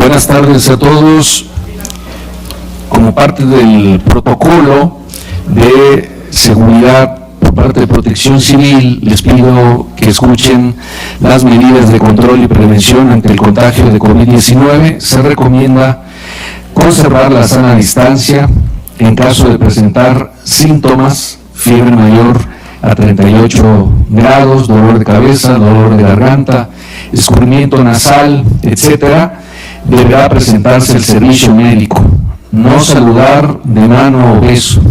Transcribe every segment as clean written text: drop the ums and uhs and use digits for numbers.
Buenas tardes a todos. Como parte del protocolo de seguridad por parte de Protección Civil, les pido que escuchen las medidas de control y prevención ante el contagio de COVID-19. Se recomienda conservar la sana distancia en caso de presentar síntomas, fiebre mayor a 38 grados, dolor de cabeza, dolor de garganta, escurrimiento nasal, etcétera. Deberá presentarse el servicio médico, no saludar de mano o beso,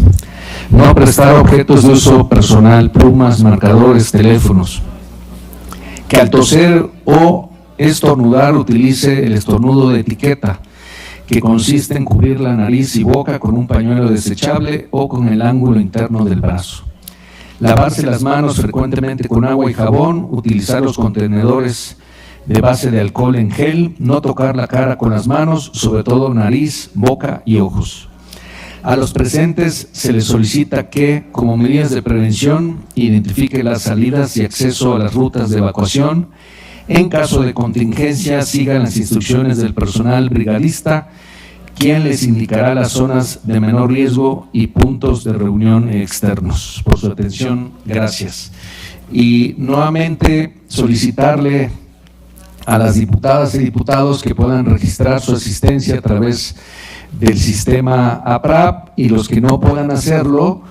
no prestar objetos de uso personal, plumas, marcadores, teléfonos, que al toser o estornudar utilice el estornudo de etiqueta, que consiste en cubrir la nariz y boca con un pañuelo desechable o con el ángulo interno del brazo. Lavarse las manos frecuentemente con agua y jabón, utilizar los contenedores de base de alcohol en gel, no tocar la cara con las manos, sobre todo nariz, boca y ojos. A los presentes se les solicita que, como medidas de prevención, identifique las salidas y acceso a las rutas de evacuación. En caso de contingencia, sigan las instrucciones del personal brigadista, quien les indicará las zonas de menor riesgo y puntos de reunión externos. Por su atención, gracias. Y nuevamente solicitarle a las diputadas y diputados que puedan registrar su asistencia a través del sistema APRAP, y los que no puedan hacerlo,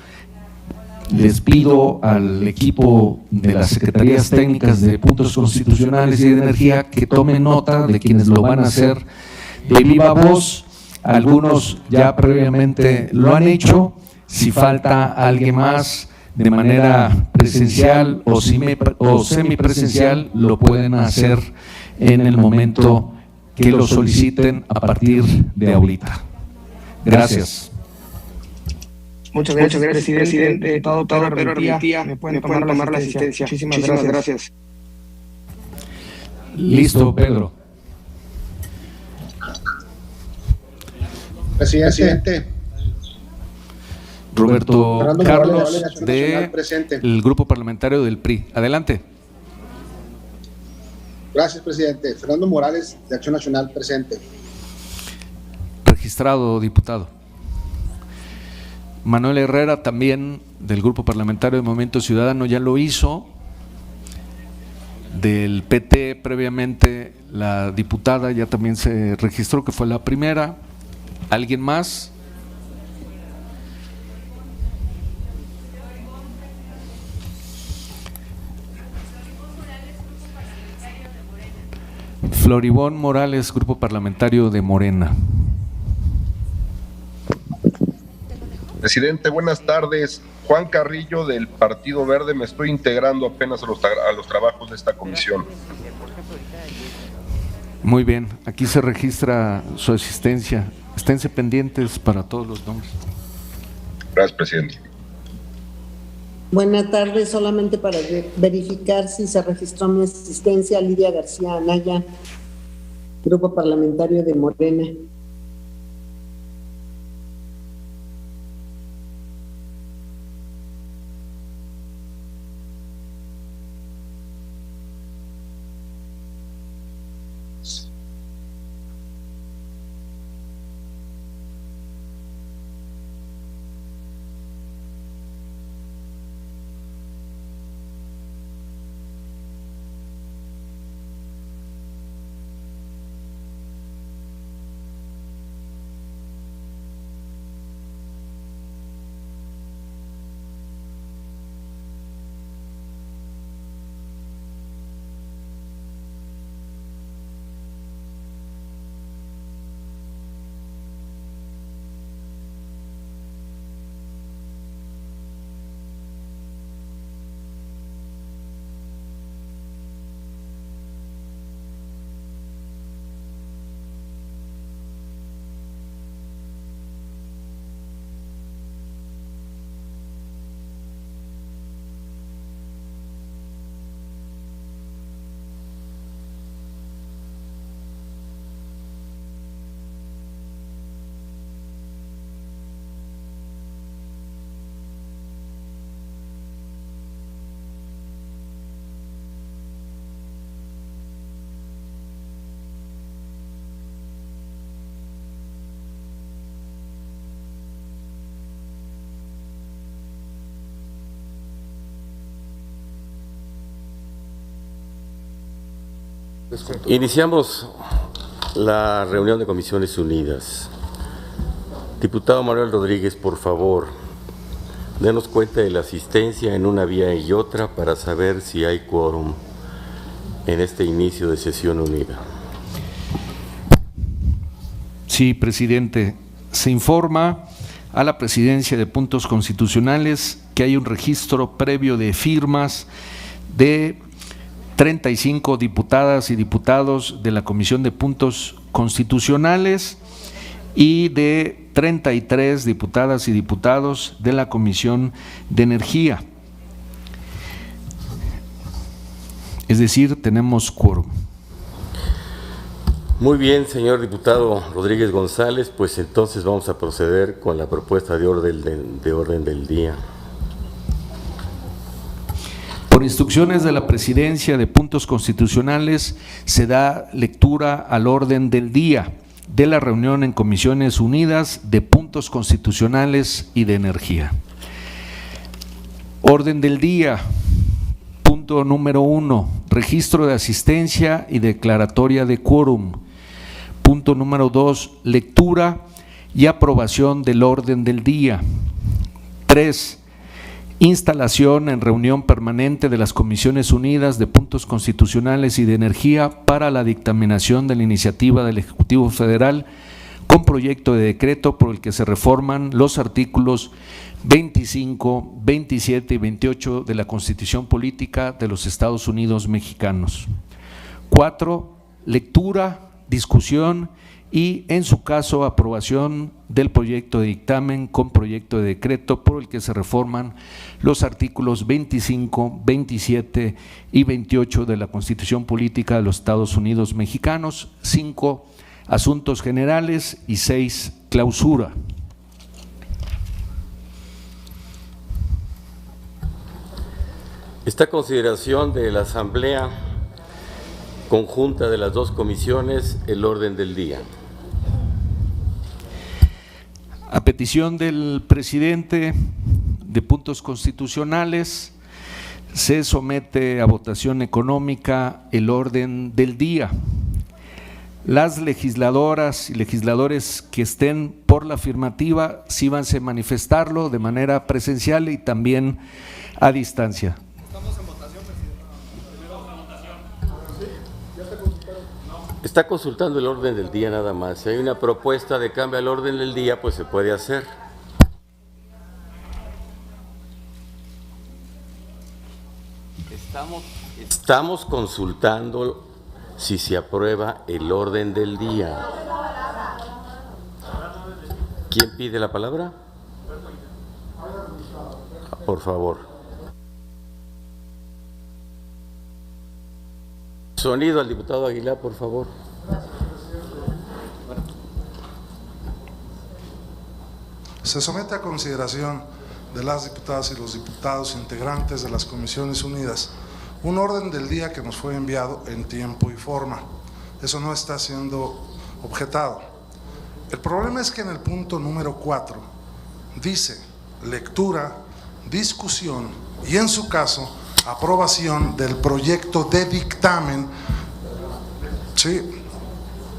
les pido al equipo de las Secretarías Técnicas de Puntos Constitucionales y de Energía que tomen nota de quienes lo van a hacer de viva voz. Algunos ya previamente lo han hecho. Si falta alguien más de manera presencial o semipresencial, lo pueden hacer en el momento que lo soliciten a partir de ahorita. Gracias. Muchas gracias, presidente. Todo Pedro Armentía, me pueden tomar la asistencia. Muchísimas gracias. Listo, Pedro. Presidente. Roberto Fernando Carlos, Morales, del Grupo Parlamentario del PRI. Adelante. Gracias, presidente. Fernando Morales, de Acción Nacional, presente. Registrado, diputado. Manuel Herrera, también del Grupo Parlamentario de Movimiento Ciudadano, ya lo hizo. Del PT, previamente, la diputada ya también se registró, que fue la primera. ¿Alguien más? Floribón Morales, Grupo Parlamentario de Morena. Presidente, buenas tardes. Juan Carrillo, del Partido Verde. Me estoy integrando apenas a los trabajos de esta comisión. Muy bien, aquí se registra su asistencia. Esténse pendientes para todos los nombres. Gracias, presidente. Buenas tardes, solamente para verificar si se registró mi asistencia. Lidia García Anaya, Grupo Parlamentario de Morena. Iniciamos la reunión de Comisiones Unidas. Diputado Manuel Rodríguez, por favor, denos cuenta de la asistencia en una vía y otra para saber si hay quórum en este inicio de sesión unida. Sí, presidente. Se informa a la Presidencia de Puntos Constitucionales que hay un registro previo de firmas de 35 diputadas y diputados de la Comisión de Puntos Constitucionales y de 33 diputadas y diputados de la Comisión de Energía. Es decir, tenemos quórum. Muy bien, señor diputado Rodríguez González, pues entonces vamos a proceder con la propuesta de orden del día. Por instrucciones de la Presidencia de Puntos Constitucionales, se da lectura al orden del día de la reunión en Comisiones Unidas de Puntos Constitucionales y de Energía. Orden del día. Punto número 1, registro de asistencia y declaratoria de quórum. Punto número 2, lectura y aprobación del orden del día. 3, instalación en reunión permanente de las Comisiones Unidas de Puntos Constitucionales y de Energía para la dictaminación de la iniciativa del Ejecutivo Federal con proyecto de decreto por el que se reforman los artículos 25, 27 y 28 de la Constitución Política de los Estados Unidos Mexicanos. 4, lectura, discusión y, en su caso, aprobación del proyecto de dictamen con proyecto de decreto por el que se reforman los artículos 25, 27 y 28 de la Constitución Política de los Estados Unidos Mexicanos. 5, asuntos generales y 6, clausura. Esta consideración de la Asamblea Conjunta de las dos comisiones, el orden del día. A petición del presidente de Puntos Constitucionales, se somete a votación económica el orden del día. Las legisladoras y legisladores que estén por la afirmativa, síbanse a manifestarlo de manera presencial y también a distancia. Está consultando el orden del día nada más. Si hay una propuesta de cambio al orden del día, pues se puede hacer. Estamos consultando si se aprueba el orden del día. ¿Quién pide la palabra? Por favor. Sonido al diputado Aguilar, por favor. Se somete a consideración de las diputadas y los diputados integrantes de las Comisiones Unidas un orden del día que nos fue enviado en tiempo y forma. Eso no está siendo objetado. El problema es que en el punto número 4 dice lectura, discusión y, en su caso, aprobación del proyecto de dictamen, ¿sí?,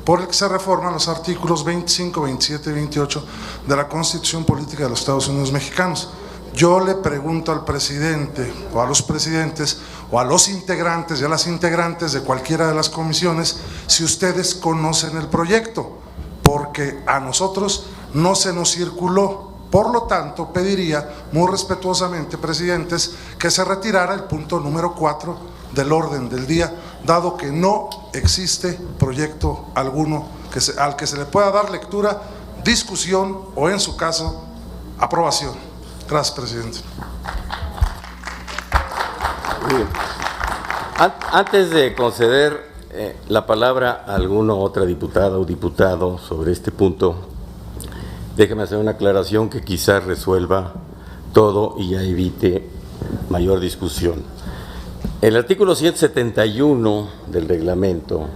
por el que se reforman los artículos 25, 27 y 28 de la Constitución Política de los Estados Unidos Mexicanos. Yo le pregunto al presidente o a los presidentes o a los integrantes y a las integrantes de cualquiera de las comisiones si ustedes conocen el proyecto, porque a nosotros no se nos circuló. Por lo tanto, pediría muy respetuosamente, presidentes, que se retirara el punto número 4 del orden del día, dado que no existe proyecto alguno al que se le pueda dar lectura, discusión o, en su caso, aprobación. Gracias, presidente. Antes de conceder la palabra a alguna otra diputada o diputado sobre este punto, déjeme hacer una aclaración que quizás resuelva todo y ya evite mayor discusión. El artículo 171 del reglamento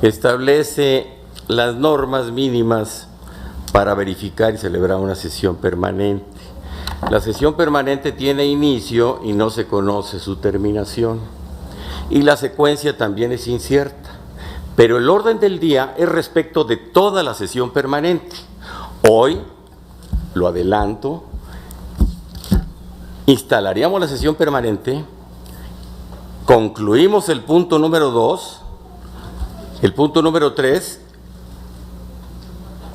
establece las normas mínimas para verificar y celebrar una sesión permanente. La sesión permanente tiene inicio y no se conoce su terminación. y la secuencia también es incierta. Pero el orden del día es respecto de toda la sesión permanente. Hoy, lo adelanto, instalaríamos la sesión permanente, concluimos el punto número 2, el punto número 3,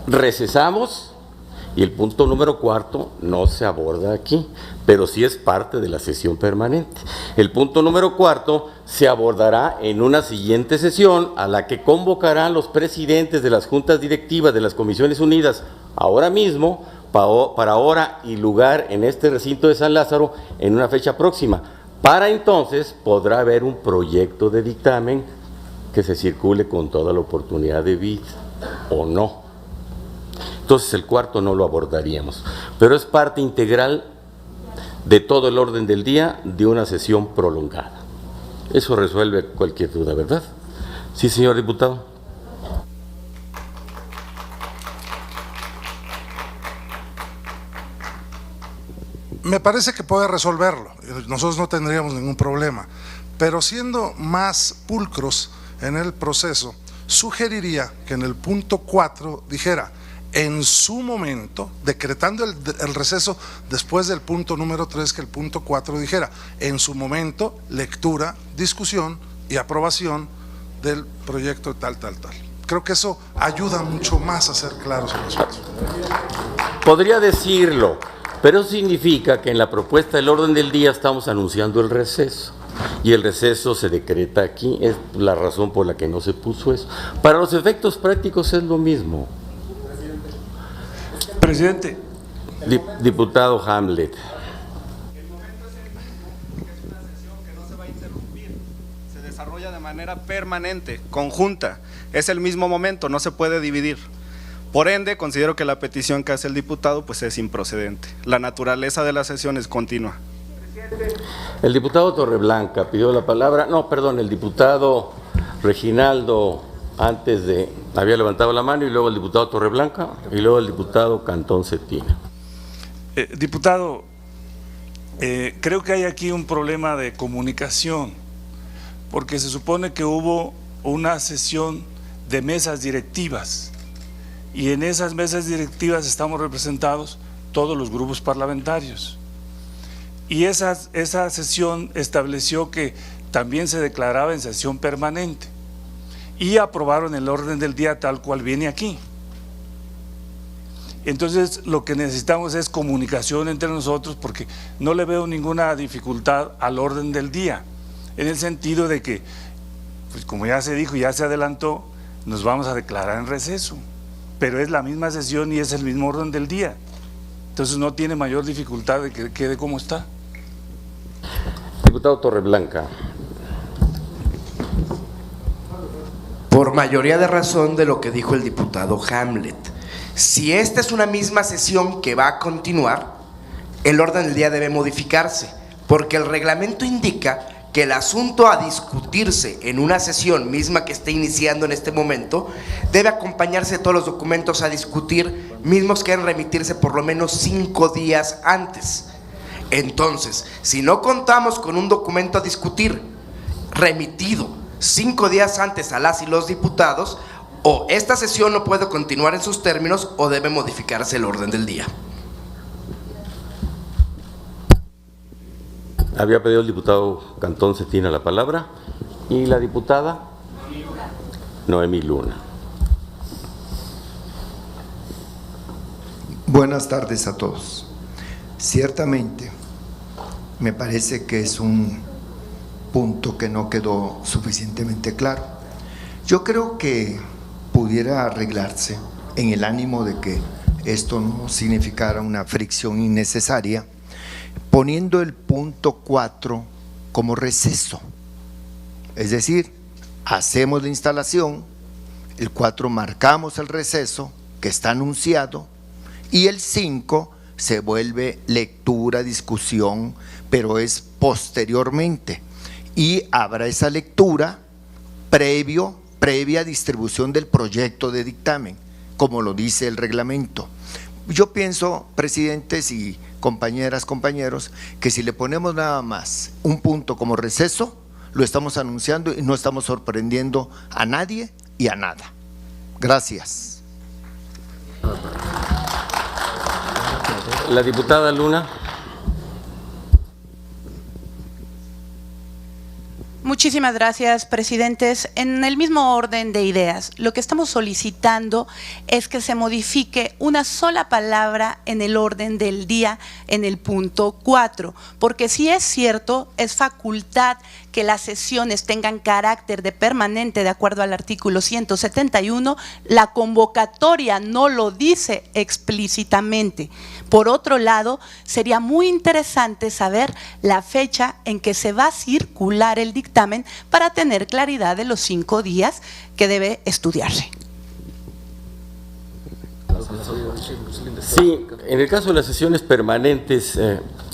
recesamos y el punto número 4 no se aborda aquí, pero sí es parte de la sesión permanente. El punto número 4 se abordará en una siguiente sesión a la que convocarán los presidentes de las juntas directivas de las Comisiones Unidas ahora mismo, para hora y lugar en este recinto de San Lázaro en una fecha próxima. Para entonces podrá haber un proyecto de dictamen que se circule con toda la oportunidad de vida o no. Entonces el cuarto no lo abordaríamos, pero es parte integral de todo el orden del día de una sesión prolongada. Eso resuelve cualquier duda, ¿verdad? Sí, señor diputado. Me parece que puede resolverlo, nosotros no tendríamos ningún problema, pero siendo más pulcros en el proceso, sugeriría que en el punto 4 dijera, en su momento, decretando el receso después del punto número 3, que el punto 4 dijera, en su momento, lectura, discusión y aprobación del proyecto tal. Creo que eso ayuda mucho más a ser claros en los asuntos. Podría decirlo, pero eso significa que en la propuesta del orden del día estamos anunciando el receso. Y el receso se decreta aquí, es la razón por la que no se puso eso. Para los efectos prácticos es lo mismo. Presidente. Diputado Hamlet. El momento es una sesión que no se va a interrumpir, se desarrolla de manera permanente, conjunta, es el mismo momento, no se puede dividir. Por ende, considero que la petición que hace el diputado pues es improcedente. La naturaleza de la sesión es continua. El diputado Torreblanca pidió la palabra. No, perdón, el diputado Reginaldo había levantado la mano, y luego el diputado Torreblanca y luego el diputado Cantón Cetina. Diputado, creo que hay aquí un problema de comunicación, porque se supone que hubo una sesión de mesas directivas y en esas mesas directivas estamos representados todos los grupos parlamentarios. Y esa sesión estableció que también se declaraba en sesión permanente y aprobaron el orden del día tal cual viene aquí. Entonces lo que necesitamos es comunicación entre nosotros, porque no le veo ninguna dificultad al orden del día, en el sentido de que, pues como ya se dijo, ya se adelantó, nos vamos a declarar en receso, pero es la misma sesión y es el mismo orden del día. Entonces no tiene mayor dificultad de que quede como está. Diputado Torreblanca. Por mayoría de razón de lo que dijo el diputado Hamlet, si esta es una misma sesión que va a continuar, el orden del día debe modificarse, porque el reglamento indica que el asunto a discutirse en una sesión misma que esté iniciando en este momento debe acompañarse de todos los documentos a discutir, mismos que deben remitirse por lo menos 5 días antes. Entonces, si no contamos con un documento a discutir remitido 5 días antes a las y los diputados, o esta sesión no puede continuar en sus términos o debe modificarse el orden del día. Había pedido el diputado Cantón Cetina la palabra y la diputada Noemí Luna. Buenas tardes a todos. Ciertamente, me parece que es un punto que no quedó suficientemente claro. Yo creo que pudiera arreglarse en el ánimo de que esto no significara una fricción innecesaria, poniendo el punto 4 como receso. Es decir, hacemos la instalación, el 4 marcamos el receso que está anunciado y el 5 se vuelve lectura, discusión, pero es posteriormente y habrá esa lectura previa distribución del proyecto de dictamen, como lo dice el reglamento. Yo pienso, presidentes y compañeras, compañeros, que si le ponemos nada más un punto como receso, lo estamos anunciando y no estamos sorprendiendo a nadie y a nada. Gracias. La diputada Luna. Muchísimas gracias, presidentes. En el mismo orden de ideas, lo que estamos solicitando es que se modifique una sola palabra en el orden del día en el punto 4, porque si es cierto, es facultad que las sesiones tengan carácter de permanente de acuerdo al artículo 171, la convocatoria no lo dice explícitamente. Por otro lado, sería muy interesante saber la fecha en que se va a circular el dictamen para tener claridad de los 5 días que debe estudiarse. Sí, en el caso de las sesiones permanentes,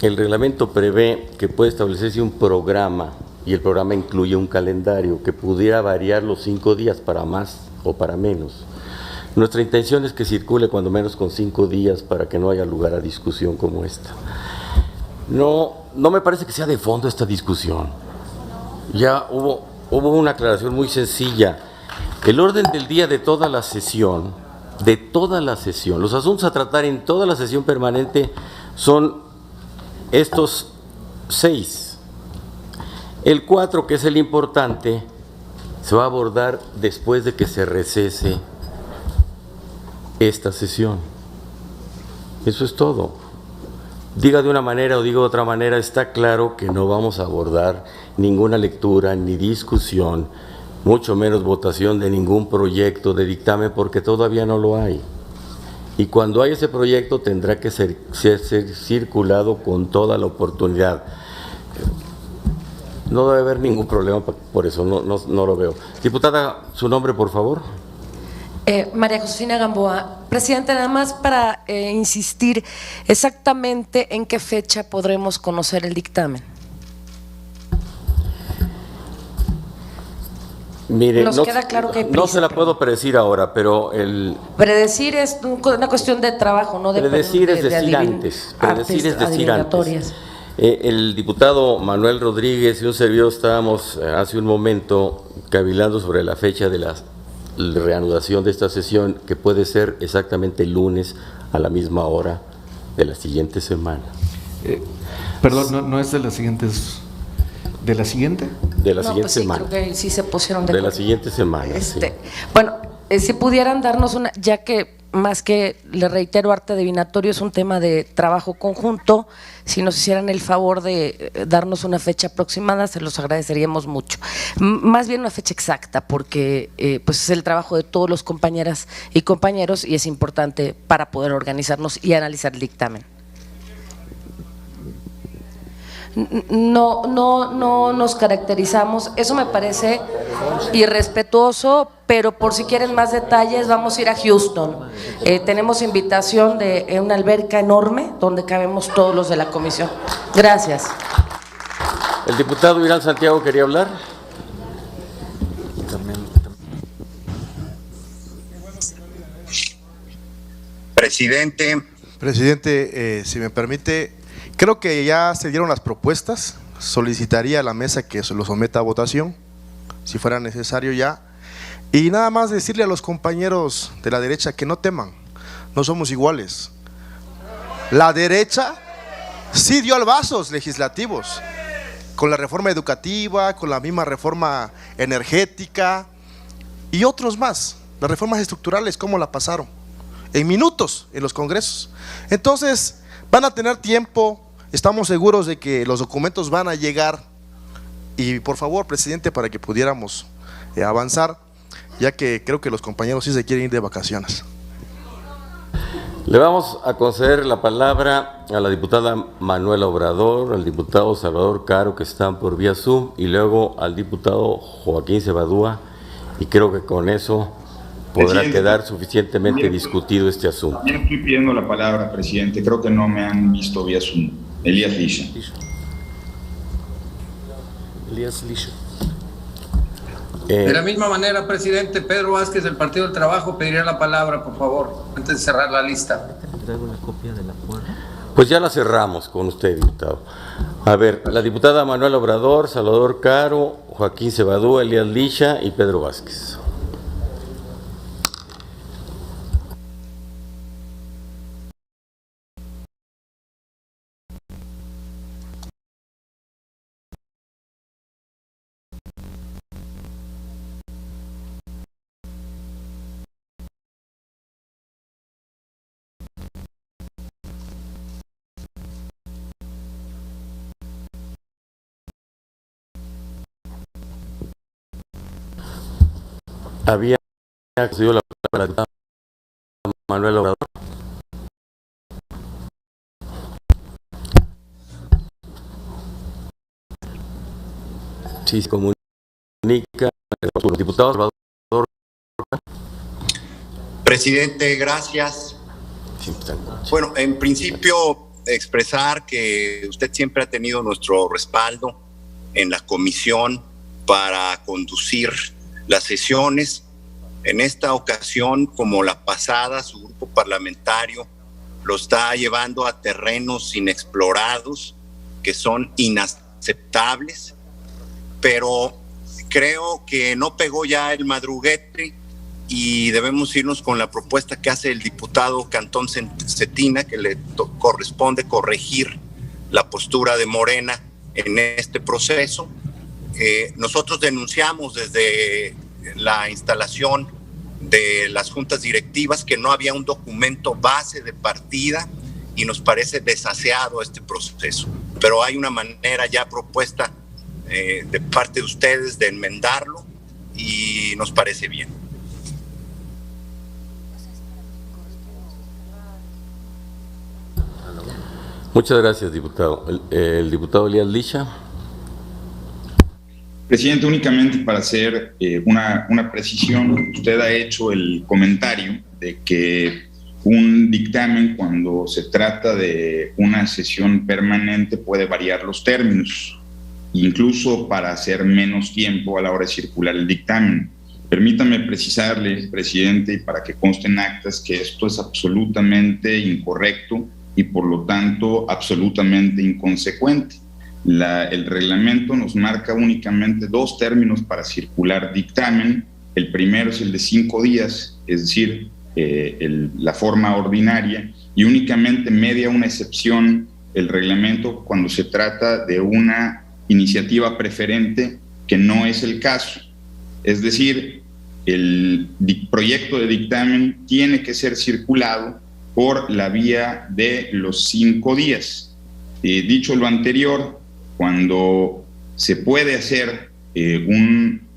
el reglamento prevé que puede establecerse un programa y el programa incluye un calendario que pudiera variar los 5 días para más o para menos. Nuestra intención es que circule cuando menos con 5 días para que no haya lugar a discusión como esta. No me parece que sea de fondo esta discusión. Ya hubo una aclaración muy sencilla. El orden del día de toda la sesión, los asuntos a tratar en toda la sesión permanente son estos 6. El 4, que es el importante, se va a abordar después de que se recese esta sesión. Eso es todo. Diga de una manera o diga de otra manera, está claro que no vamos a abordar ninguna lectura ni discusión, mucho menos votación de ningún proyecto de dictamen, porque todavía no lo hay. Y cuando hay ese proyecto tendrá que ser circulado con toda la oportunidad. No debe haber ningún problema, por eso no lo veo. Diputada, su nombre, por favor. María Josefina Gamboa. Presidente, nada más para insistir exactamente en qué fecha podremos conocer el dictamen. Mire, Nos queda claro que hay prisa, no se la puedo predecir ahora, pero predecir es una cuestión de trabajo, no de predecir es decir antes. Predecir es decir antes. El diputado Manuel Rodríguez y un servidor estábamos hace un momento cavilando sobre la fecha de la reanudación de esta sesión, que puede ser exactamente el lunes a la misma hora de la siguiente semana. Perdón, no es de las siguientes. ¿De la siguiente? De la siguiente semana. Creo que sí se pusieron de la siguiente semana. Sí. Bueno, si pudieran darnos una, ya que más que, le reitero, arte adivinatorio es un tema de trabajo conjunto, si nos hicieran el favor de darnos una fecha aproximada, se los agradeceríamos mucho. Más bien una fecha exacta, porque pues es el trabajo de todos los compañeras y compañeros y es importante para poder organizarnos y analizar el dictamen. No nos caracterizamos, eso me parece irrespetuoso, pero por si quieren más detalles vamos a ir a Houston. Tenemos invitación de una alberca enorme donde cabemos todos los de la comisión. Gracias. El diputado Irán Santiago quería hablar. Presidente, si me permite, creo que ya se dieron las propuestas, solicitaría a la mesa que se lo someta a votación, si fuera necesario ya, y nada más decirle a los compañeros de la derecha que no teman, no somos iguales. La derecha sí dio albazos legislativos, con la reforma educativa, con la misma reforma energética y otros más, las reformas estructurales, ¿cómo la pasaron? En minutos en los congresos. Entonces van a tener tiempo, estamos seguros de que los documentos van a llegar y por favor, presidente, para que pudiéramos avanzar, ya que creo que los compañeros sí se quieren ir de vacaciones. Le vamos a conceder la palabra a la diputada Manuela Obrador, al diputado Salvador Caro, que están por vía Zoom, y luego al diputado Joaquín Cebadúa, y creo que con eso podrá quedar suficientemente discutido este asunto. También estoy pidiendo la palabra, presidente. Creo que no me han visto vía Zoom. Elías Lisha. De la misma manera, presidente, Pedro Vázquez del Partido del Trabajo pediría la palabra, por favor, antes de cerrar la lista. Pues ya la cerramos con usted, diputado. A ver, la diputada Manuel Obrador, Salvador Caro, Joaquín Cebadú, Elías Licha y Pedro Vázquez. Había accedido la palabra a Manuel Obrador. Sí, se comunica con los diputados. Salvador. Presidente, gracias. Bueno, en principio expresar que usted siempre ha tenido nuestro respaldo en la comisión para conducir las sesiones. En esta ocasión, como la pasada, su grupo parlamentario lo está llevando a terrenos inexplorados que son inaceptables, pero creo que no pegó ya el madruguete y debemos irnos con la propuesta que hace el diputado Cantón Cetina, que le corresponde corregir la postura de Morena en este proceso. Nosotros denunciamos desde la instalación de las juntas directivas que no había un documento base de partida y nos parece desaseado este proceso, pero hay una manera ya propuesta de parte de ustedes de enmendarlo y nos parece bien. Muchas gracias, diputado. El diputado Elías Licha. Presidente, únicamente para hacer una precisión, usted ha hecho el comentario de que un dictamen, cuando se trata de una sesión permanente, puede variar los términos, incluso para hacer menos tiempo a la hora de circular el dictamen. Permítame precisarle, presidente, y para que conste en actas, que esto es absolutamente incorrecto y por lo tanto absolutamente inconsecuente. El reglamento nos marca únicamente 2 términos para circular dictamen. El primero es el de 5 días, es decir, la forma ordinaria, y únicamente media una excepción el reglamento cuando se trata de una iniciativa preferente, que no es el caso. Es decir, el proyecto de dictamen tiene que ser circulado por la vía de los 5 días. Dicho lo anterior, cuando se puede hacer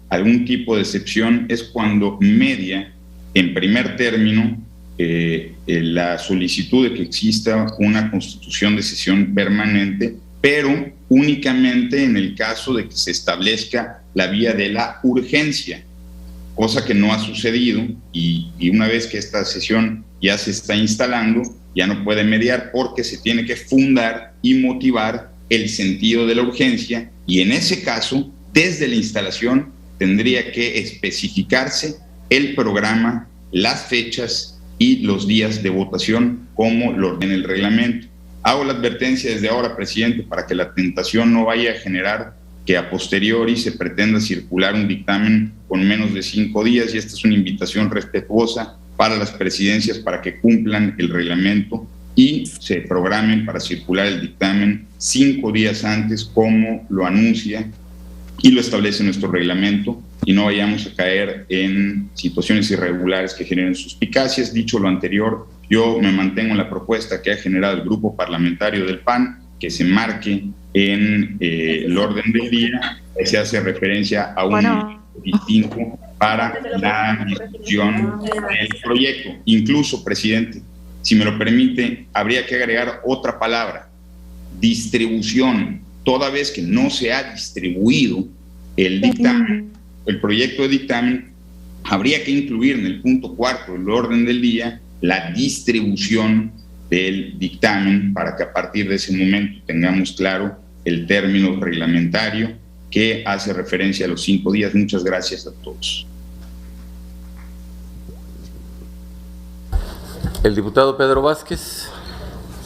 algún tipo de excepción es cuando media, en primer término, la solicitud de que exista una constitución de sesión permanente, pero únicamente en el caso de que se establezca la vía de la urgencia, cosa que no ha sucedido, y una vez que esta sesión ya se está instalando, ya no puede mediar porque se tiene que fundar y motivar el sentido de la urgencia, y en ese caso, desde la instalación, tendría que especificarse el programa, las fechas y los días de votación, como lo ordena el reglamento. Hago la advertencia desde ahora, presidente, para que la tentación no vaya a generar que a posteriori se pretenda circular un dictamen con menos de 5 días, y esta es una invitación respetuosa para las presidencias para que cumplan el reglamento y se programen para circular el dictamen 5 días antes, como lo anuncia y lo establece nuestro reglamento, y no vayamos a caer en situaciones irregulares que generen suspicacias. Dicho lo anterior, yo me mantengo en la propuesta que ha generado el grupo parlamentario del PAN, que se marque en el orden del día, que se hace referencia a un distinto para la discusión del proyecto. Incluso, presidente, si me lo permite, habría que agregar otra palabra: distribución. Toda vez que no se ha distribuido el dictamen, el proyecto de dictamen, habría que incluir en el punto 4 del orden del día la distribución del dictamen, para que a partir de ese momento tengamos claro el término reglamentario que hace referencia a los 5 días. Muchas gracias a todos. El diputado Pedro Vázquez.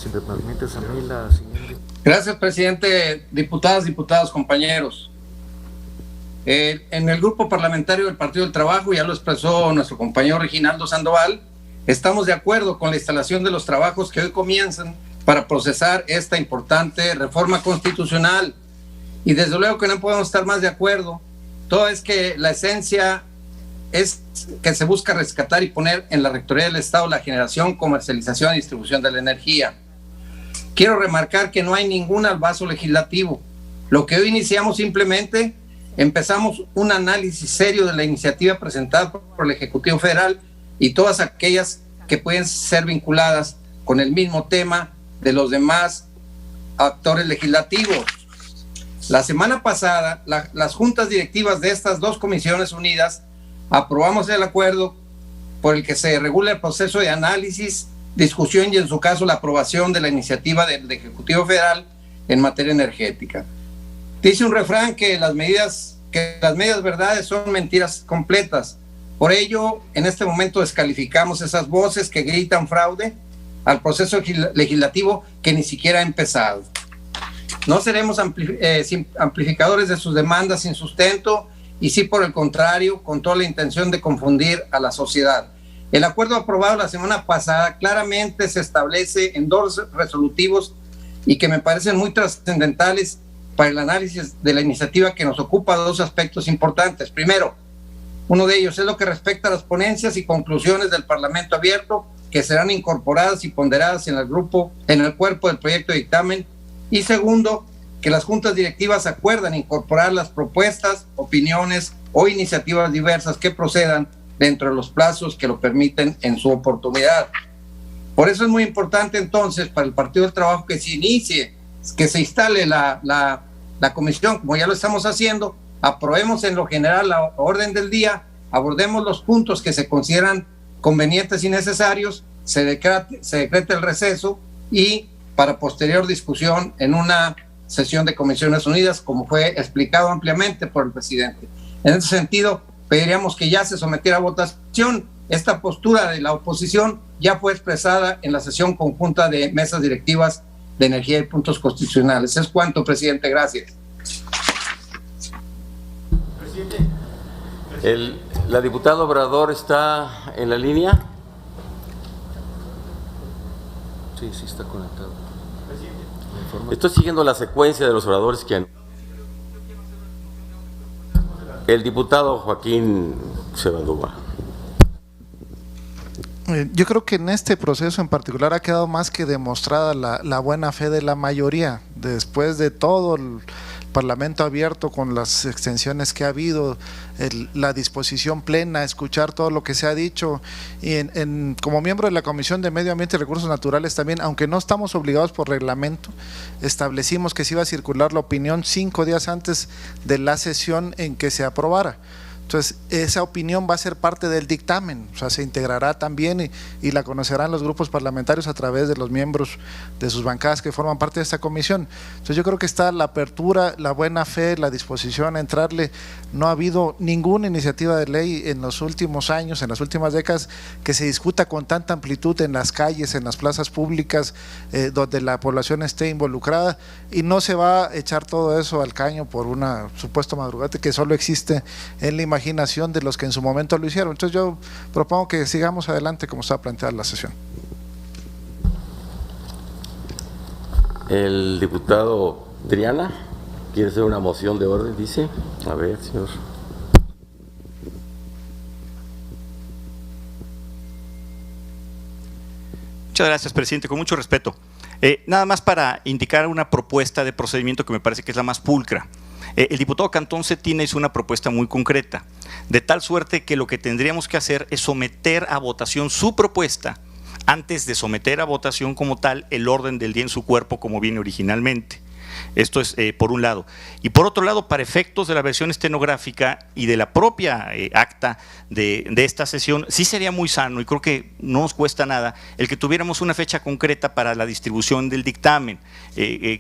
Si me permites a mí la siguiente. Gracias, presidente. Diputadas, diputados, compañeros. En el grupo parlamentario del Partido del Trabajo, ya lo expresó nuestro compañero Reginaldo Sandoval, estamos de acuerdo con la instalación de los trabajos que hoy comienzan para procesar esta importante reforma constitucional. Y desde luego que no podemos estar más de acuerdo. Todo es que la esencia es que se busca rescatar y poner en la Rectoría del Estado la generación, comercialización y distribución de la energía. Quiero remarcar que no hay ningún albazo legislativo. Lo que hoy iniciamos simplemente empezamos un análisis serio de la iniciativa presentada por el Ejecutivo Federal y todas aquellas que pueden ser vinculadas con el mismo tema de los demás actores legislativos. La semana pasada, las juntas directivas de estas dos comisiones unidas aprobamos el acuerdo por el que se regula el proceso de análisis, discusión y en su caso la aprobación de la iniciativa del Ejecutivo Federal en materia energética. Dice un refrán que las medias verdades son mentiras completas. Por ello, en este momento descalificamos esas voces que gritan fraude al proceso legislativo que ni siquiera ha empezado. No seremos amplificadores de sus demandas sin sustento y sí, por el contrario, con toda la intención de confundir a la sociedad. El acuerdo aprobado la semana pasada claramente se establece en dos resolutivos y que me parecen muy trascendentales para el análisis de la iniciativa que nos ocupa dos aspectos importantes. Primero, uno de ellos es lo que respecta a las ponencias y conclusiones del Parlamento Abierto que serán incorporadas y ponderadas en el cuerpo del proyecto de dictamen. Y segundo, que las juntas directivas acuerdan incorporar las propuestas, opiniones o iniciativas diversas que procedan dentro de los plazos que lo permiten en su oportunidad. Por eso es muy importante entonces para el Partido del Trabajo que se inicie, que se instale la comisión, como ya lo estamos haciendo, aprobemos en lo general la orden del día, abordemos los puntos que se consideran convenientes y necesarios, se decrete el receso y para posterior discusión en una sesión de Comisiones Unidas, como fue explicado ampliamente por el presidente. En ese sentido, pediríamos que ya se sometiera a votación. Esta postura de la oposición ya fue expresada en la sesión conjunta de mesas directivas de energía y puntos constitucionales. Es cuanto, presidente. Gracias. Presidente. ¿La diputada Obrador está en la línea? Sí, sí está conectado. Estoy siguiendo la secuencia de los oradores que han... El diputado Joaquín Cebadúa. Yo creo que en este proceso en particular ha quedado más que demostrada la buena fe de la mayoría, después de todo el Parlamento abierto con las extensiones que ha habido, la disposición plena a escuchar todo lo que se ha dicho y como miembro de la Comisión de Medio Ambiente y Recursos Naturales también, aunque no estamos obligados por reglamento, establecimos que se iba a circular la opinión 5 días antes de la sesión en que se aprobara. Entonces, esa opinión va a ser parte del dictamen, o sea, se integrará también y la conocerán los grupos parlamentarios a través de los miembros de sus bancadas que forman parte de esta comisión. Entonces, yo creo que está la apertura, la buena fe, la disposición a entrarle. No ha habido ninguna iniciativa de ley en los últimos años, en las últimas décadas, que se discuta con tanta amplitud en las calles, en las plazas públicas, donde la población esté involucrada, y no se va a echar todo eso al caño por una supuesto madrugate que solo existe en la imaginación de los que en su momento lo hicieron. Entonces yo propongo que sigamos adelante como está planteada la sesión. El diputado Triana quiere hacer una moción de orden, dice. A ver, señor. Muchas gracias, presidente, con mucho respeto. Nada más para indicar una propuesta de procedimiento que me parece que es la más pulcra. El diputado Cantón Cetina hizo una propuesta muy concreta, de tal suerte que lo que tendríamos que hacer es someter a votación su propuesta antes de someter a votación como tal el orden del día en su cuerpo como viene originalmente. Esto es por un lado. Y por otro lado, para efectos de la versión estenográfica y de la propia acta de esta sesión, sí sería muy sano y creo que no nos cuesta nada el que tuviéramos una fecha concreta para la distribución del dictamen.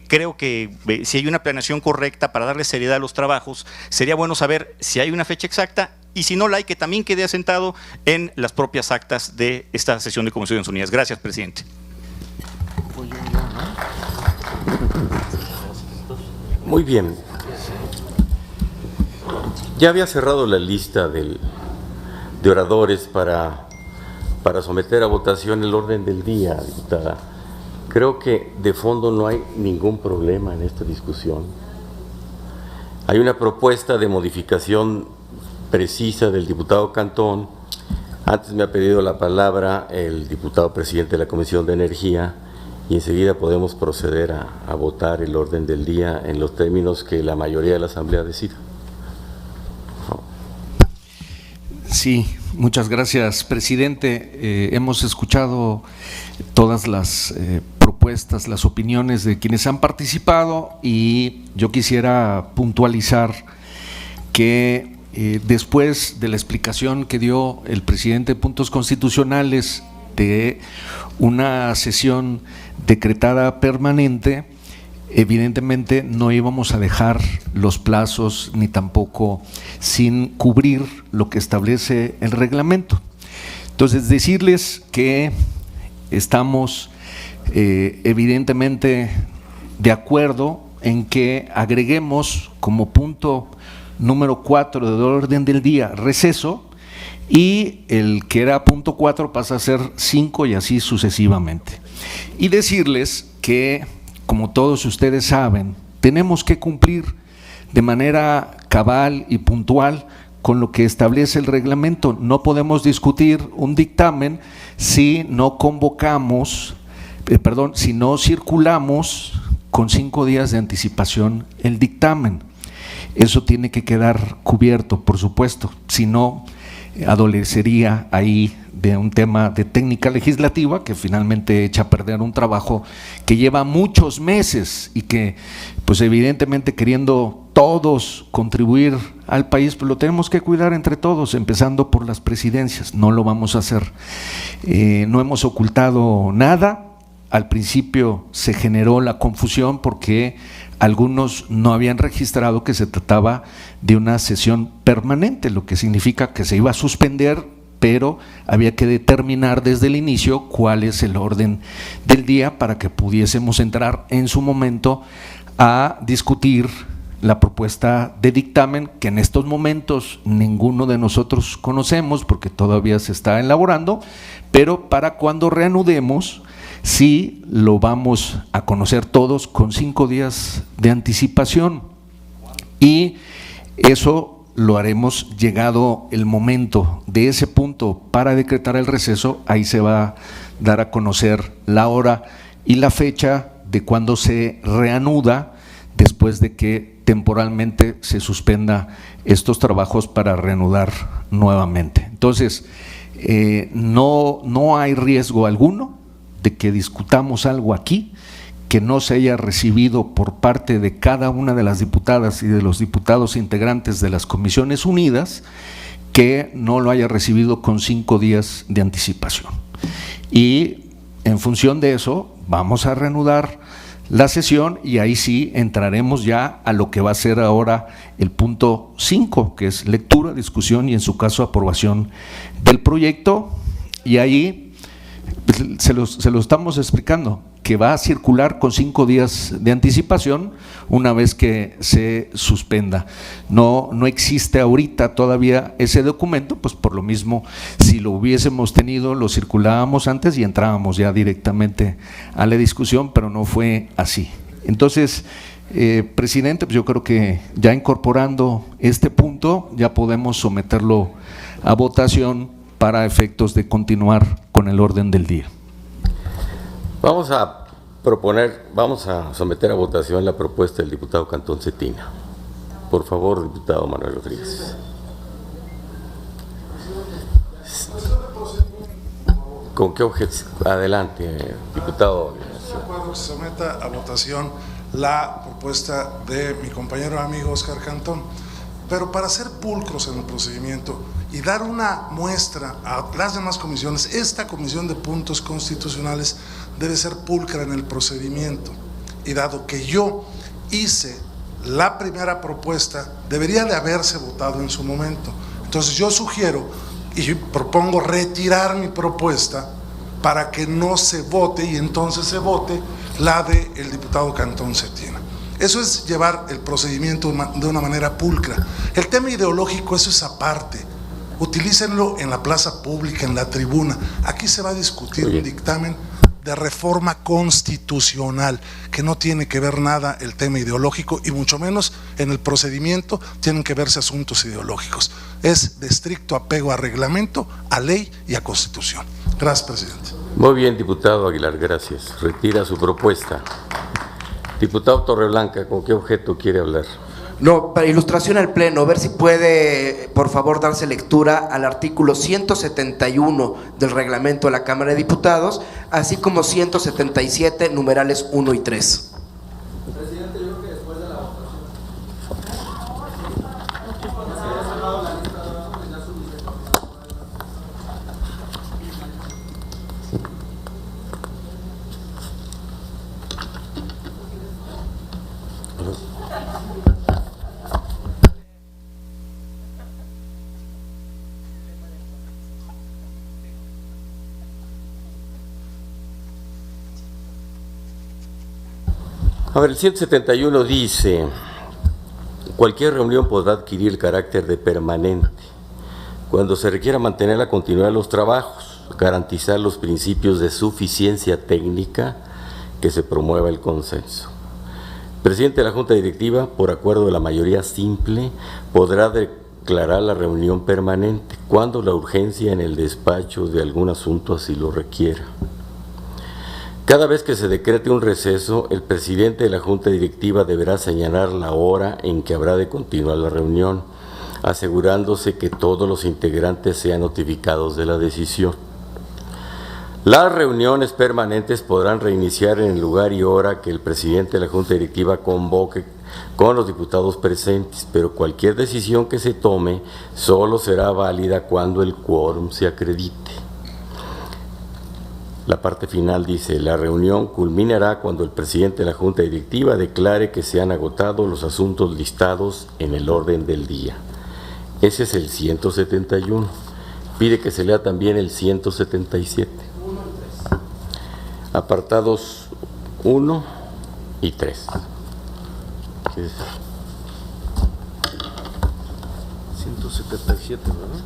Creo que si hay una planeación correcta para darle seriedad a los trabajos, sería bueno saber si hay una fecha exacta y si no la hay, que también quede asentado en las propias actas de esta sesión de Comisiones Unidas. Gracias, presidente. Muy bien. Ya había cerrado la lista de oradores para someter a votación el orden del día, diputada. Creo que de fondo no hay ningún problema en esta discusión. Hay una propuesta de modificación precisa del diputado Cantón. Antes me ha pedido la palabra el diputado presidente de la Comisión de Energía y enseguida podemos proceder a votar el orden del día en los términos que la mayoría de la Asamblea decida. Sí, muchas gracias, presidente. Hemos escuchado todas las propuestas, las opiniones de quienes han participado y yo quisiera puntualizar que después de la explicación que dio el presidente de Puntos Constitucionales de una sesión decretada permanente, evidentemente no íbamos a dejar los plazos ni tampoco sin cubrir lo que establece el reglamento. Entonces, decirles que estamos evidentemente de acuerdo en que agreguemos como punto número 4 del orden del día receso y el que era punto 4 pasa a ser 5 y así sucesivamente. Y decirles que, como todos ustedes saben, tenemos que cumplir de manera cabal y puntual con lo que establece el reglamento. No podemos discutir un dictamen si no convocamos, si no circulamos con 5 días de anticipación el dictamen. Eso tiene que quedar cubierto, por supuesto, si no adolecería ahí de un tema de técnica legislativa que finalmente echa a perder un trabajo que lleva muchos meses y que pues evidentemente queriendo todos contribuir al país, pues lo tenemos que cuidar entre todos, empezando por las presidencias. No lo vamos a hacer. No hemos ocultado nada. Al principio se generó la confusión porque algunos no habían registrado que se trataba de una sesión permanente, lo que significa que se iba a suspender, pero había que determinar desde el inicio cuál es el orden del día para que pudiésemos entrar en su momento a discutir la propuesta de dictamen que en estos momentos ninguno de nosotros conocemos porque todavía se está elaborando, pero para cuando reanudemos sí lo vamos a conocer todos con 5 días de anticipación y eso lo haremos llegado el momento de ese punto para decretar el receso. Ahí se va a dar a conocer la hora y la fecha de cuando se reanuda después de que temporalmente se suspenda estos trabajos para reanudar nuevamente. Entonces, no hay riesgo alguno de que discutamos algo aquí que no se haya recibido por parte de cada una de las diputadas y de los diputados integrantes de las Comisiones Unidas, que no lo haya recibido con 5 días de anticipación. Y en función de eso vamos a reanudar la sesión y ahí sí entraremos ya a lo que va a ser ahora el punto 5, que es lectura, discusión y en su caso aprobación del proyecto, y ahí se lo estamos explicando, que va a circular con 5 días de anticipación una vez que se suspenda. No existe ahorita todavía ese documento, pues por lo mismo, si lo hubiésemos tenido, lo circulábamos antes y entrábamos ya directamente a la discusión, pero no fue así. Entonces, presidente, pues yo creo que ya incorporando este punto, ya podemos someterlo a votación para efectos de continuar con el orden del día. Vamos a someter a votación la propuesta del diputado Cantón Cetina. Por favor, diputado Manuel Rodríguez. ¿Con qué objeto? Adelante, diputado. Estoy de acuerdo que se someta a votación la propuesta de mi compañero amigo Óscar Cantón, pero para ser pulcros en el procedimiento y dar una muestra a las demás comisiones, esta Comisión de Puntos Constitucionales debe ser pulcra en el procedimiento, y dado que yo hice la primera propuesta, debería de haberse votado en su momento. Entonces yo sugiero y propongo retirar mi propuesta para que no se vote y entonces se vote la del diputado Cantón Cetina. Eso es llevar el procedimiento de una manera pulcra. El tema ideológico, eso es aparte. Utilícenlo en la plaza pública, en la tribuna. Aquí se va a discutir un dictamen de reforma constitucional que no tiene que ver nada el tema ideológico y mucho menos en el procedimiento tienen que verse asuntos ideológicos. Es de estricto apego a reglamento, a ley y a constitución. Gracias, presidente. Muy bien, diputado Aguilar, gracias. Retira su propuesta. Diputado Torreblanca, ¿con qué objeto quiere hablar? No, para ilustración al Pleno, ver si puede, por favor, darse lectura al artículo 171 del reglamento de la Cámara de Diputados, así como 177, numerales 1 y 3. Presidente, yo creo que después de la votación. A ver, el 171 dice: cualquier reunión podrá adquirir el carácter de permanente cuando se requiera mantener la continuidad de los trabajos, garantizar los principios de suficiencia técnica, que se promueva el consenso. El presidente de la Junta Directiva, por acuerdo de la mayoría simple, podrá declarar la reunión permanente cuando la urgencia en el despacho de algún asunto así lo requiera. Cada vez que se decrete un receso, el presidente de la Junta Directiva deberá señalar la hora en que habrá de continuar la reunión, asegurándose que todos los integrantes sean notificados de la decisión. Las reuniones permanentes podrán reiniciar en el lugar y hora que el presidente de la Junta Directiva convoque con los diputados presentes, pero cualquier decisión que se tome solo será válida cuando el quórum se acredite. La parte final dice: la reunión culminará cuando el presidente de la Junta Directiva declare que se han agotado los asuntos listados en el orden del día. Ese es el 171. Pide que se lea también el 177. Apartados 1 y 3. 177, ¿verdad?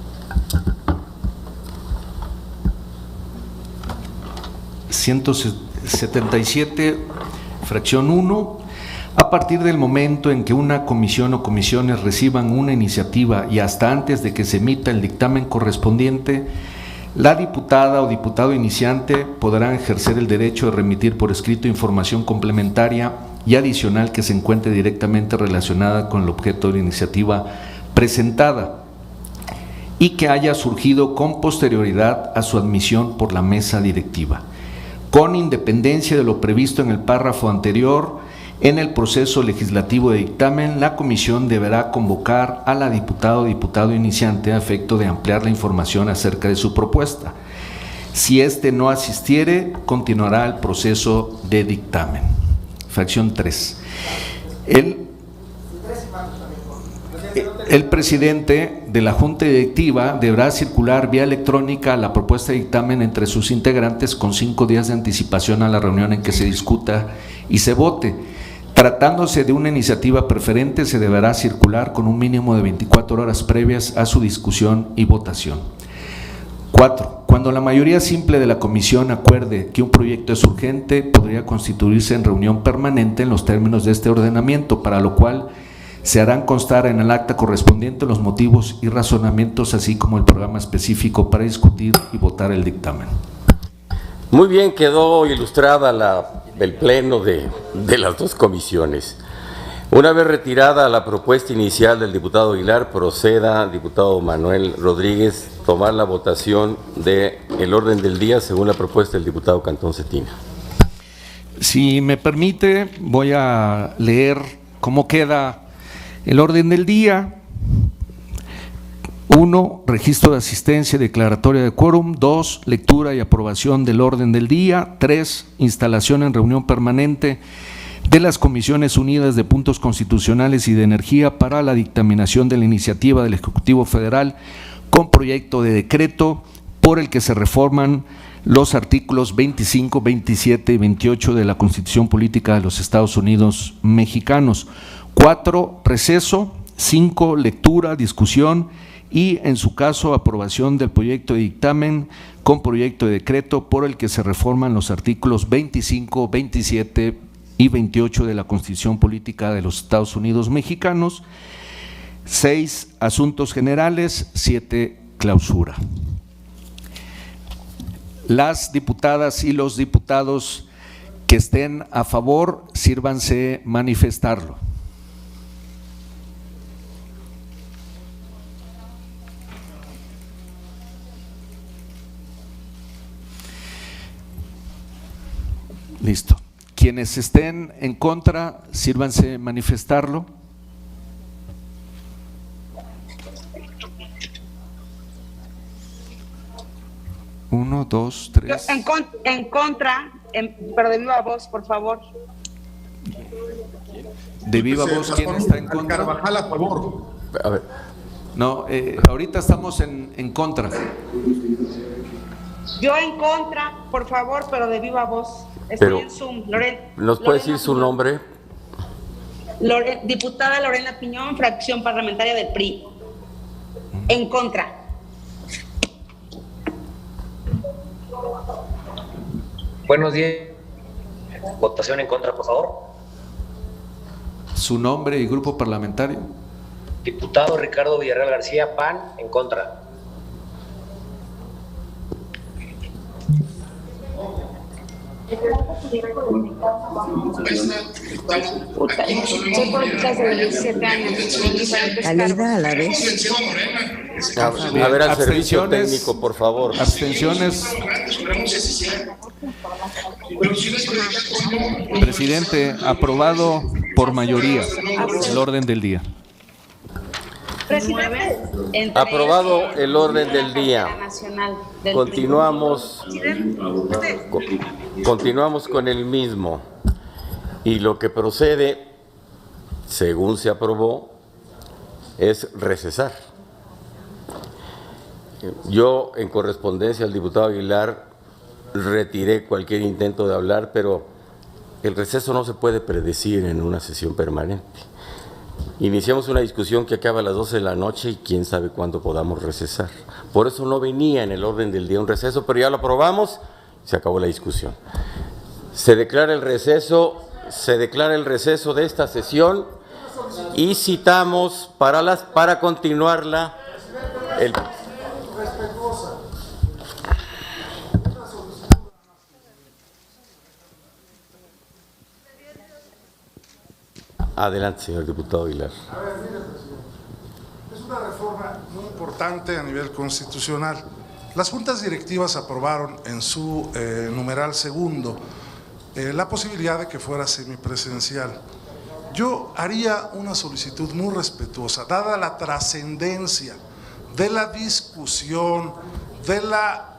177, fracción 1, a partir del momento en que una comisión o comisiones reciban una iniciativa y hasta antes de que se emita el dictamen correspondiente, la diputada o diputado iniciante podrán ejercer el derecho de remitir por escrito información complementaria y adicional que se encuentre directamente relacionada con el objeto de la iniciativa presentada y que haya surgido con posterioridad a su admisión por la mesa directiva. Con independencia de lo previsto en el párrafo anterior, en el proceso legislativo de dictamen, la comisión deberá convocar a la diputada o diputado iniciante a efecto de ampliar la información acerca de su propuesta. Si éste no asistiere, continuará el proceso de dictamen. Fracción 3. El presidente de la Junta Directiva deberá circular vía electrónica la propuesta de dictamen entre sus integrantes con 5 días de anticipación a la reunión en que se discuta y se vote. Tratándose de una iniciativa preferente, se deberá circular con un mínimo de 24 horas previas a su discusión y votación. 4. Cuando la mayoría simple de la comisión acuerde que un proyecto es urgente, podría constituirse en reunión permanente en los términos de este ordenamiento, para lo cual se harán constar en el acta correspondiente los motivos y razonamientos, así como el programa específico para discutir y votar el dictamen. Muy bien, quedó ilustrada el pleno de las dos comisiones. Una vez retirada la propuesta inicial del diputado Aguilar, proceda, diputado Manuel Rodríguez, tomar la votación del orden del día según la propuesta del diputado Cantón Cetina. Si me permite, voy a leer cómo queda el orden del día. 1. Registro de asistencia y declaratoria de quórum. 2. Lectura y aprobación del orden del día. 3. Instalación en reunión permanente de las Comisiones Unidas de Puntos Constitucionales y de Energía para la dictaminación de la iniciativa del Ejecutivo Federal con proyecto de decreto por el que se reforman los artículos 25, 27 y 28 de la Constitución Política de los Estados Unidos Mexicanos. 4, receso. 5, lectura, discusión y, en su caso, aprobación del proyecto de dictamen con proyecto de decreto por el que se reforman los artículos 25, 27 y 28 de la Constitución Política de los Estados Unidos Mexicanos. 6, asuntos generales. 7, clausura. Las diputadas y los diputados que estén a favor, sírvanse manifestarlo. Listo. Quienes estén en contra, sírvanse manifestarlo. Uno, dos, tres. En contra, pero de viva voz, por favor. De viva voz, ¿quién está en contra? Carvajal, a favor. A ver. No, ahorita estamos en contra. Yo en contra, por favor, pero de viva voz. Estoy Pero, en Zoom. ¿nos puede decir su nombre? Diputada Lorena Piñón, fracción parlamentaria del PRI. En contra. Buenos días. Votación en contra, por favor. Su nombre y grupo parlamentario. Diputado Ricardo Villarreal García, PAN, en contra. Alida, a la vez. A ver, al servicio técnico, por favor. Abstenciones. Presidente, aprobado por mayoría el orden del día. Presidente, Aprobado el orden del día. Continuamos con el mismo. Y lo que procede, según se aprobó, es recesar. Yo, en correspondencia al diputado Aguilar, retiré cualquier intento de hablar, pero el receso no se puede predecir en una sesión permanente. Iniciamos una discusión que acaba a las 12 de la noche y quién sabe cuándo podamos recesar. Por eso no venía en el orden del día un receso, pero ya lo aprobamos, se acabó la discusión. Se declara el receso de esta sesión y citamos para continuarla el... Adelante, señor diputado Aguilar. A ver, es una reforma muy importante a nivel constitucional. Las juntas directivas aprobaron en su numeral segundo la posibilidad de que fuera semipresencial. Yo haría una solicitud muy respetuosa, dada la trascendencia de la discusión, de la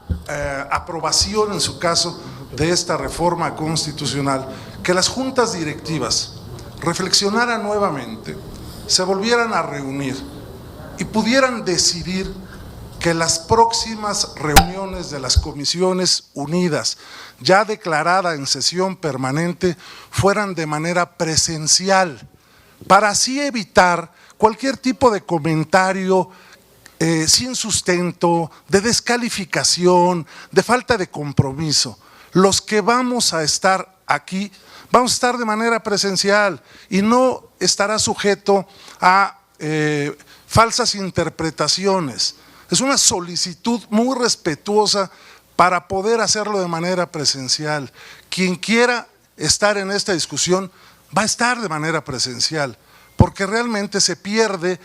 aprobación en su caso de esta reforma constitucional, que las juntas directivas reflexionaran nuevamente, se volvieran a reunir y pudieran decidir que las próximas reuniones de las comisiones unidas, ya declarada en sesión permanente, fueran de manera presencial, para así evitar cualquier tipo de comentario sin sustento, de descalificación, de falta de compromiso. Los que vamos a estar aquí, vamos a estar de manera presencial y no estará sujeto a falsas interpretaciones. Es una solicitud muy respetuosa para poder hacerlo de manera presencial. Quien quiera estar en esta discusión va a estar de manera presencial, porque realmente se pierde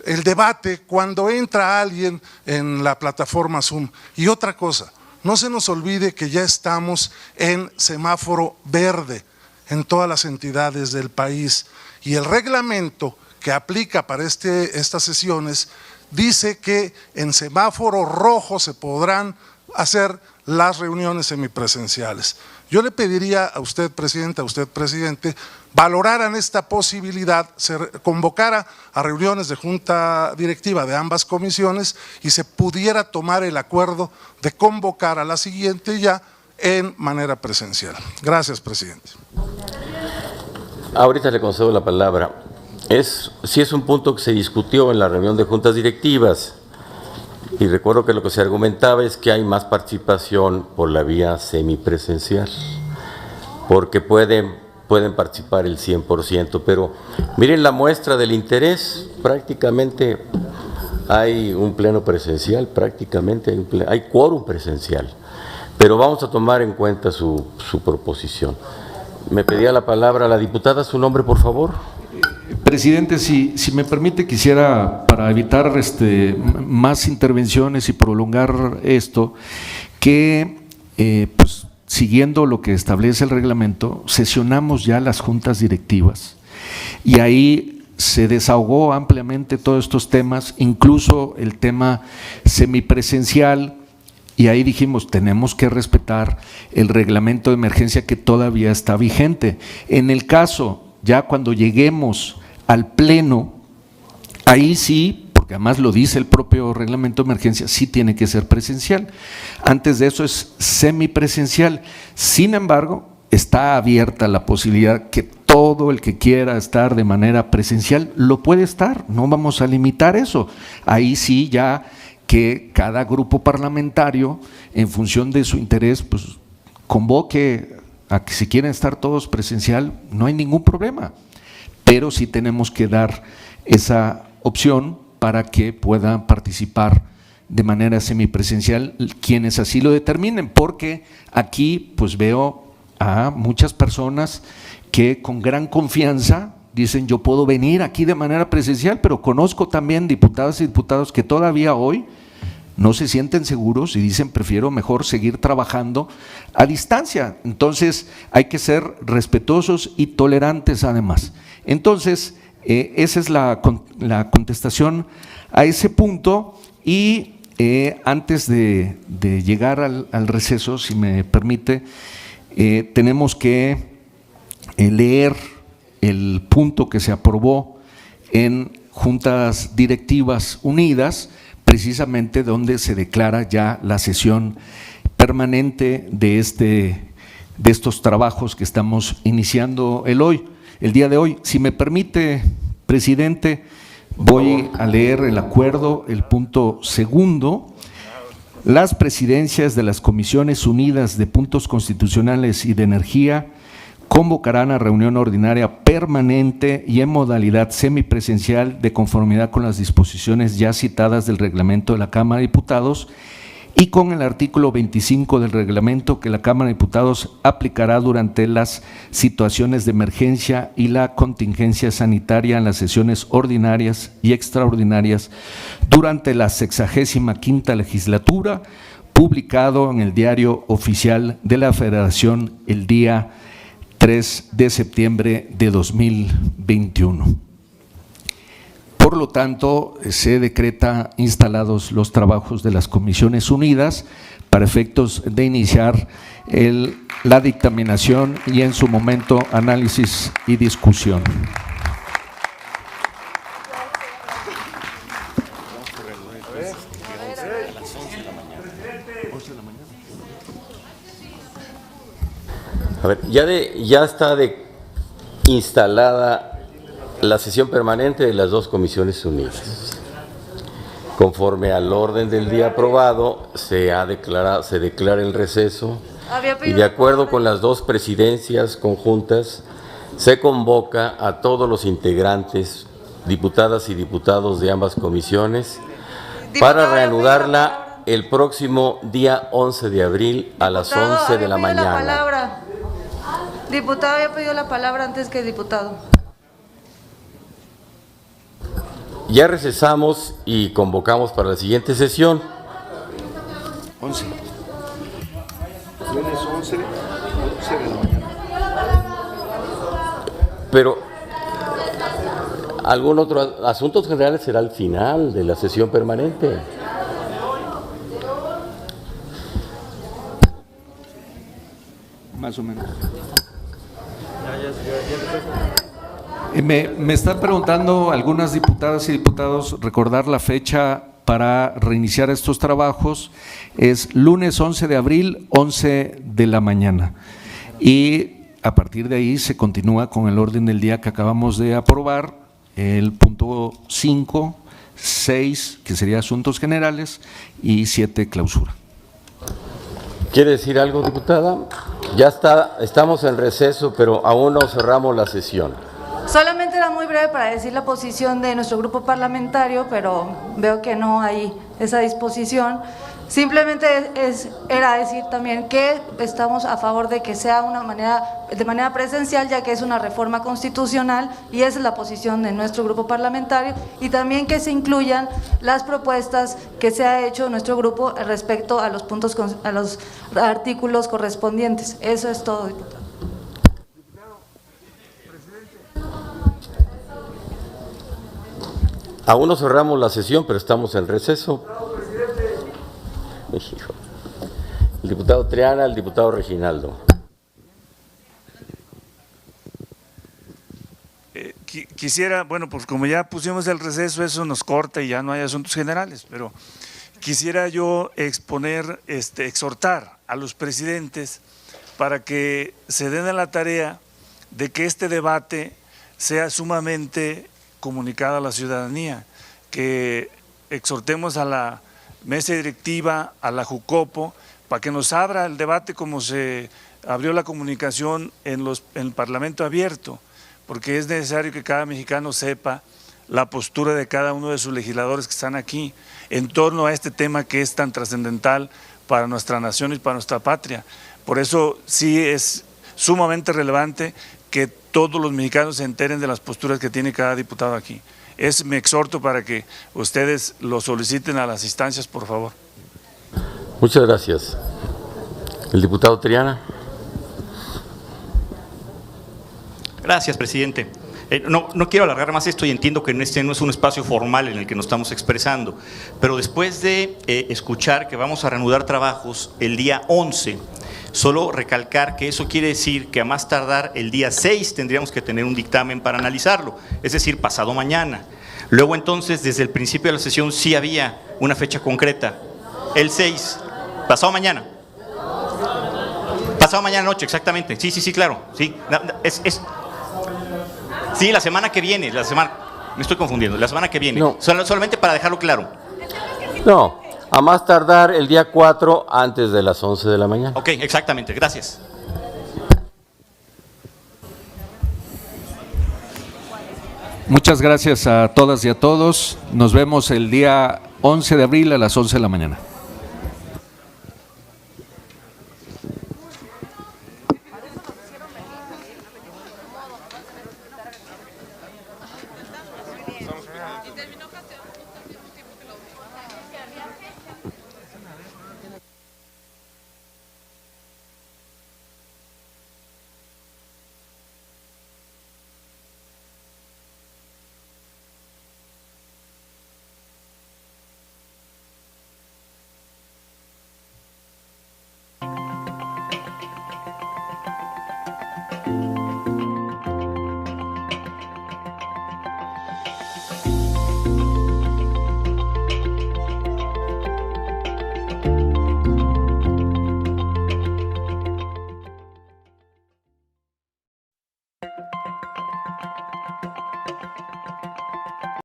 el debate cuando entra alguien en la plataforma Zoom. Y otra cosa, no se nos olvide que ya estamos en semáforo verde en todas las entidades del país y el reglamento que aplica para estas sesiones dice que en semáforo rojo se podrán hacer las reuniones semipresenciales. Yo le pediría a usted, presidente, valoraran esta posibilidad, se convocara a reuniones de junta directiva de ambas comisiones y se pudiera tomar el acuerdo de convocar a la siguiente ya en manera presencial. Gracias, presidente. Ahorita le concedo la palabra. Sí es un punto que se discutió en la reunión de juntas directivas y recuerdo que lo que se argumentaba es que hay más participación por la vía semipresencial, porque pueden participar el 100%, pero miren la muestra del interés, prácticamente hay un pleno presencial, hay quórum presencial, pero vamos a tomar en cuenta su proposición. Me pedía la palabra la diputada, su nombre, por favor. Presidente, si me permite, quisiera, para evitar más intervenciones y prolongar esto, que pues, siguiendo lo que establece el reglamento, sesionamos ya las juntas directivas y ahí se desahogó ampliamente todos estos temas, incluso el tema semipresencial, y ahí dijimos, tenemos que respetar el reglamento de emergencia que todavía está vigente. En el caso, ya cuando lleguemos al pleno, ahí sí, porque además lo dice el propio reglamento de emergencia, sí tiene que ser presencial. Antes de eso es semipresencial. Sin embargo, está abierta la posibilidad que todo el que quiera estar de manera presencial lo puede estar, no vamos a limitar eso. Ahí sí ya que cada grupo parlamentario, en función de su interés, pues convoque a que si quieren estar todos presencial, no hay ningún problema, pero sí tenemos que dar esa opción para que puedan participar de manera semipresencial quienes así lo determinen, porque aquí pues veo a muchas personas que con gran confianza dicen yo puedo venir aquí de manera presencial, pero conozco también diputadas y diputados que todavía hoy no se sienten seguros y dicen prefiero mejor seguir trabajando a distancia. Entonces hay que ser respetuosos y tolerantes además. Entonces esa es la contestación a ese punto y antes de llegar al receso, si me permite, tenemos que leer el punto que se aprobó en Juntas Directivas Unidas, precisamente donde se declara ya la sesión permanente de estos trabajos que estamos iniciando el día de hoy. Si me permite, presidente, voy a leer el acuerdo, el punto segundo. Las presidencias de las Comisiones Unidas de Puntos Constitucionales y de Energía convocarán a reunión ordinaria permanente y en modalidad semipresencial de conformidad con las disposiciones ya citadas del reglamento de la Cámara de Diputados y con el artículo 25 del reglamento que la Cámara de Diputados aplicará durante las situaciones de emergencia y la contingencia sanitaria en las sesiones ordinarias y extraordinarias durante la 65ª legislatura, publicado en el Diario Oficial de la Federación el día 3 de septiembre de 2021. Por lo tanto, se decreta instalados los trabajos de las Comisiones Unidas para efectos de iniciar la dictaminación y en su momento análisis y discusión. A ver, ya está instalada la sesión permanente de las dos Comisiones Unidas. Conforme al orden del día aprobado, se declara el receso y de acuerdo con las dos presidencias conjuntas, se convoca a todos los integrantes, diputadas y diputados de ambas comisiones, para reanudarla el próximo día 11 de abril a las 11 de la mañana. Diputado, había pedido la palabra antes que el diputado. Ya recesamos y convocamos para la siguiente sesión. 11. Lunes 11 de la mañana. Pero algún otro asuntos generales será al final de la sesión permanente. Más o menos. Me están preguntando algunas diputadas y diputados recordar la fecha para reiniciar estos trabajos. Es lunes 11 de abril, 11 de la mañana. Y a partir de ahí se continúa con el orden del día que acabamos de aprobar, el punto 5, 6, que sería asuntos generales, y 7, clausura. ¿Quiere decir algo, diputada? Ya estamos en receso, pero aún no cerramos la sesión. Solamente era muy breve para decir la posición de nuestro grupo parlamentario, pero veo que no hay esa disposición. Simplemente era decir también que estamos a favor de que sea de manera presencial, ya que es una reforma constitucional y esa es la posición de nuestro grupo parlamentario, y también que se incluyan las propuestas que se ha hecho nuestro grupo respecto a los a los artículos correspondientes. Eso es todo, diputado. Aún no cerramos la sesión, pero estamos en receso. El diputado Triana, el diputado Reginaldo. Quisiera, bueno, pues como ya pusimos el receso, eso nos corta y ya no hay asuntos generales, pero quisiera yo exhortar a los presidentes para que se den a la tarea de que este debate sea sumamente comunicado a la ciudadanía, que exhortemos a la mesa directiva, a la Jucopo, para que nos abra el debate como se abrió la comunicación en el Parlamento abierto, porque es necesario que cada mexicano sepa la postura de cada uno de sus legisladores que están aquí en torno a este tema que es tan trascendental para nuestra nación y para nuestra patria. Por eso sí es sumamente relevante que todos los mexicanos se enteren de las posturas que tiene cada diputado aquí. Es mi exhorto para que ustedes lo soliciten a las instancias, por favor. Muchas gracias. El diputado Triana. Gracias, presidente. No quiero alargar más esto y entiendo que este no es un espacio formal en el que nos estamos expresando, pero después de escuchar que vamos a reanudar trabajos el día 11, solo recalcar que eso quiere decir que a más tardar el día 6 tendríamos que tener un dictamen para analizarlo, es decir, pasado mañana. Luego entonces, desde el principio de la sesión sí había una fecha concreta, el 6, pasado mañana. Pasado mañana noche, exactamente, sí, claro, sí, sí, la semana que viene, me estoy confundiendo, la semana que viene, no. Solamente para dejarlo claro. No, a más tardar el día 4 antes de las 11 de la mañana. Ok, exactamente, gracias. Muchas gracias a todas y a todos. Nos vemos el día 11 de abril a las 11 de la mañana.